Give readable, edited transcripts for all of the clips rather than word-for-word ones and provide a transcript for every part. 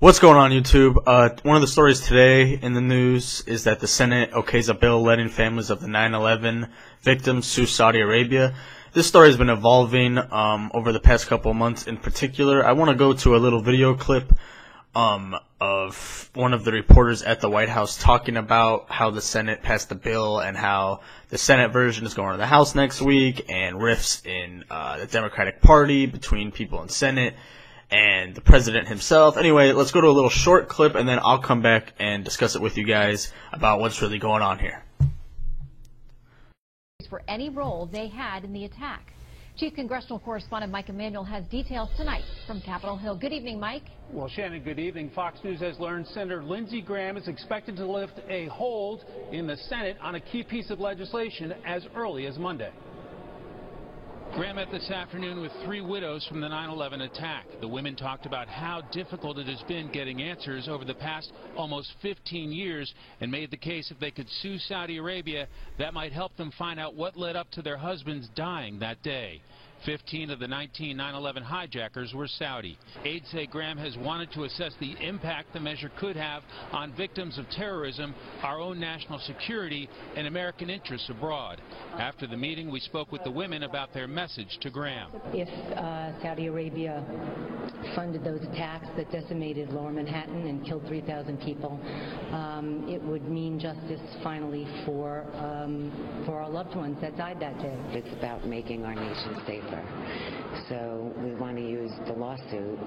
What's going on, YouTube? One of the stories today in the news is that the Senate okays a bill letting families of the 9/11 victims sue Saudi Arabia. This story has been evolving over the past couple of months. In particular, I want to go to a little video clip of one of the reporters at the White House talking about how the Senate passed the bill and how the Senate version is going to the House next week, and rifts in the Democratic Party between people in Senate and the president himself. Anyway, let's go to a little short clip, and then I'll come back and discuss it with you guys about what's really going on here. For any role they had in the attack. Chief Congressional Correspondent Mike Emanuel has details tonight from Capitol Hill. Good evening, Mike. Well, Shannon, good evening. Fox News has learned Senator Lindsey Graham is expected to lift a hold in the Senate on a key piece of legislation as early as Monday. Graham met this afternoon with 3 widows from the 9/11 attack. The women talked about how difficult it has been getting answers over the past almost 15 years and made the case if they could sue Saudi Arabia, that might help them find out what led up to their husbands dying that day. 15 of the 19 9/11 hijackers were Saudi. Aides say Graham has wanted to assess the impact the measure could have on victims of terrorism, our own national security, and American interests abroad. After the meeting, we spoke with the women about their message to Graham. If Saudi Arabia funded those attacks that decimated Lower Manhattan and killed 3,000 people, it would mean justice finally for our loved ones that died that day. It's about making our nation safer. So we want to use the lawsuit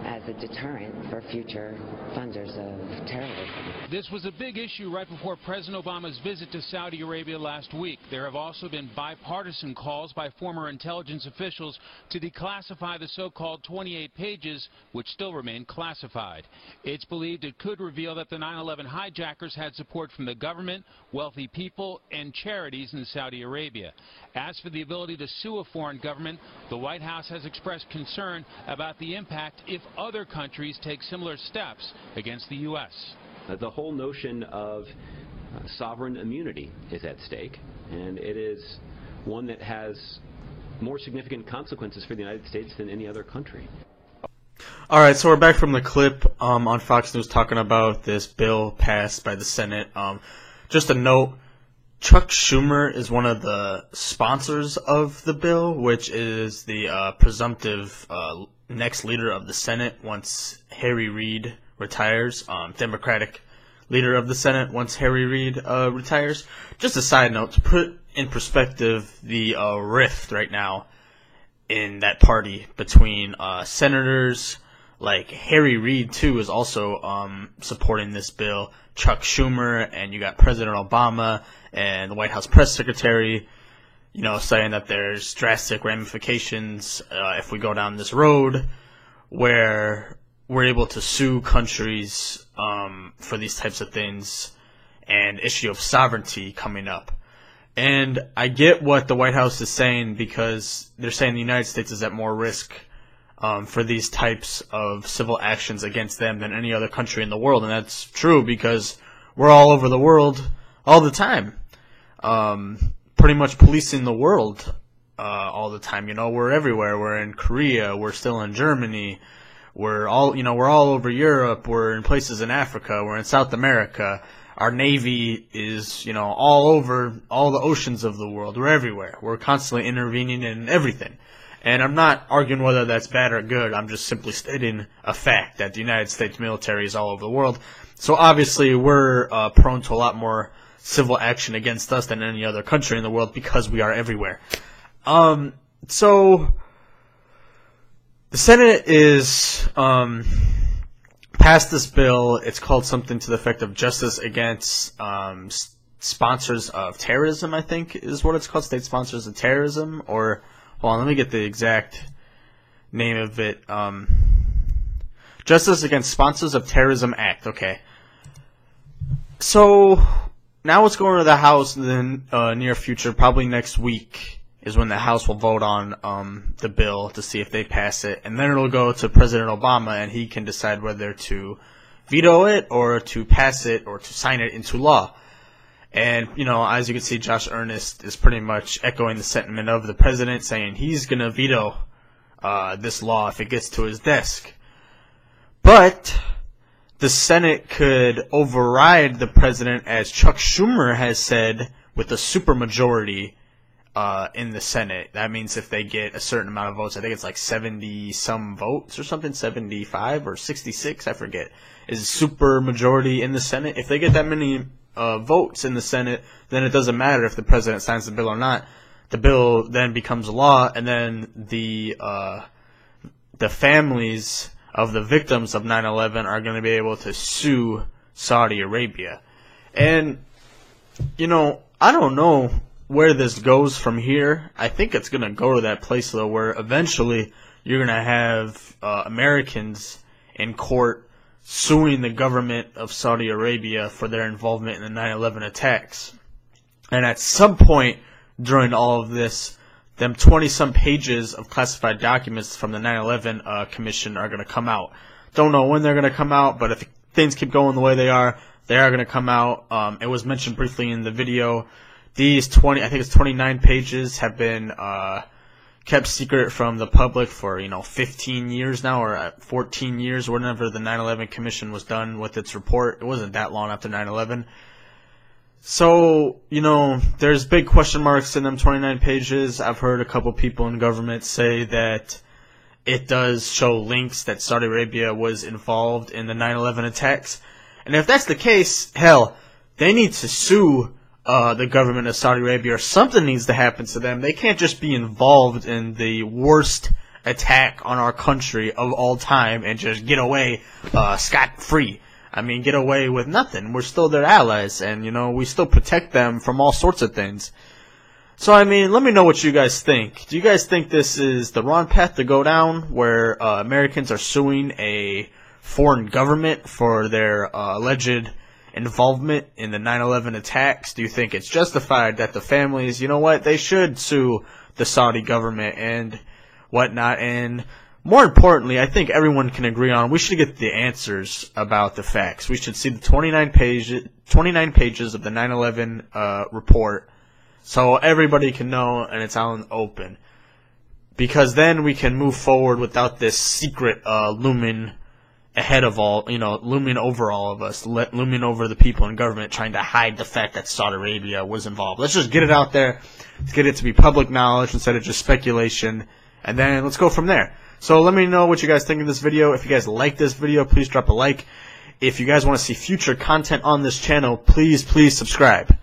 as a deterrent for future funders of terrorism. This was a big issue right before President Obama's visit to Saudi Arabia last week. There have also been bipartisan calls by former intelligence officials to declassify the so-called 28 pages, which still remain classified. It's believed it could reveal that the 9/11 hijackers had support from the government, wealthy people, and charities in Saudi Arabia. As for the ability to sue a foreign government, the White House has expressed concern about the impact if other countries take similar steps against the U.S. The whole notion of sovereign immunity is at stake, and it is one that has more significant consequences for the United States than any other country. Alright, so we're back from the clip on Fox News talking about this bill passed by the Senate. Just a note, Chuck Schumer is one of the sponsors of the bill, which is the presumptive next leader of the Senate once Harry Reid retires, Democratic leader of the Senate once Harry Reid retires. Just a side note, to put in perspective the rift right now in that party between senators, like Harry Reid too is also supporting this bill, Chuck Schumer, and you got President Obama and the White House press secretary, you know, saying that there's drastic ramifications if we go down this road where we're able to sue countries for these types of things, and issue of sovereignty coming up. And I get what the White House is saying, because they're saying the United States is at more risk for these types of civil actions against them than any other country in the world. And that's true, because we're all over the world all the time, pretty much policing the world all the time. You know, we're everywhere. We're in Korea. We're still in Germany. We're all over Europe. We're in places in Africa. We're in South America. Our Navy is, all over all the oceans of the world. We're everywhere. We're constantly intervening in everything. And I'm not arguing whether that's bad or good. I'm just simply stating a fact that the United States military is all over the world. So obviously we're prone to a lot more civil action against us than any other country in the world, because we are everywhere. So the Senate is passed this bill. It's called something to the effect of Justice Against Sponsors of Terrorism, I think is what it's called. State Sponsors of Terrorism, or hold on, let me get the exact name of it. Justice Against Sponsors of Terrorism Act. Okay. So now it's going to the House in the near future, probably next week is when the House will vote on the bill to see if they pass it, and then it'll go to President Obama, and he can decide whether to veto it or to pass it or to sign it into law. And, as you can see, Josh Earnest is pretty much echoing the sentiment of the president, saying he's going to veto this law if it gets to his desk. But the Senate could override the president, as Chuck Schumer has said, with a supermajority in the Senate. That means if they get a certain amount of votes, I think it's like 70-some votes or something, 75 or 66, I forget, is a supermajority in the Senate. If they get that many votes in the Senate, then it doesn't matter if the president signs the bill or not. The bill then becomes law, and then the families of the victims of 9/11 are going to be able to sue Saudi Arabia. And, you know, I don't know where this goes from here. I think it's going to go to that place, though, where eventually you're going to have Americans in court suing the government of Saudi Arabia for their involvement in the 9/11 attacks. And at some point during all of this, them 20-some pages of classified documents from the 9/11 Commission are going to come out. Don't know when they're going to come out, but if things keep going the way they are going to come out. It was mentioned briefly in the video. These 29 pages have been kept secret from the public for, 15 years now, or 14 years, whenever the 9/11 Commission was done with its report. It wasn't that long after 9/11. So, there's big question marks in them 29 pages. I've heard a couple people in government say that it does show links that Saudi Arabia was involved in the 9/11 attacks. And if that's the case, hell, they need to sue the government of Saudi Arabia, or something needs to happen to them. They can't just be involved in the worst attack on our country of all time and just get away scot-free. I mean, get away with nothing. We're still their allies, and, we still protect them from all sorts of things. So, I mean, let me know what you guys think. Do you guys think this is the wrong path to go down, where Americans are suing a foreign government for their alleged involvement in the 9/11 attacks? Do you think it's justified that the families, they should sue the Saudi government and whatnot? And more importantly, I think everyone can agree on, we should get the answers about the facts. We should see the 29 pages of the 9/11 report, so everybody can know and it's out in the open. Because then we can move forward without this secret looming ahead of all, looming over all of us, looming over the people in government, trying to hide the fact that Saudi Arabia was involved. Let's just get it out there. Let's get it to be public knowledge instead of just speculation, and then let's go from there. So let me know what you guys think of this video. If you guys like this video, please drop a like. If you guys want to see future content on this channel, please subscribe.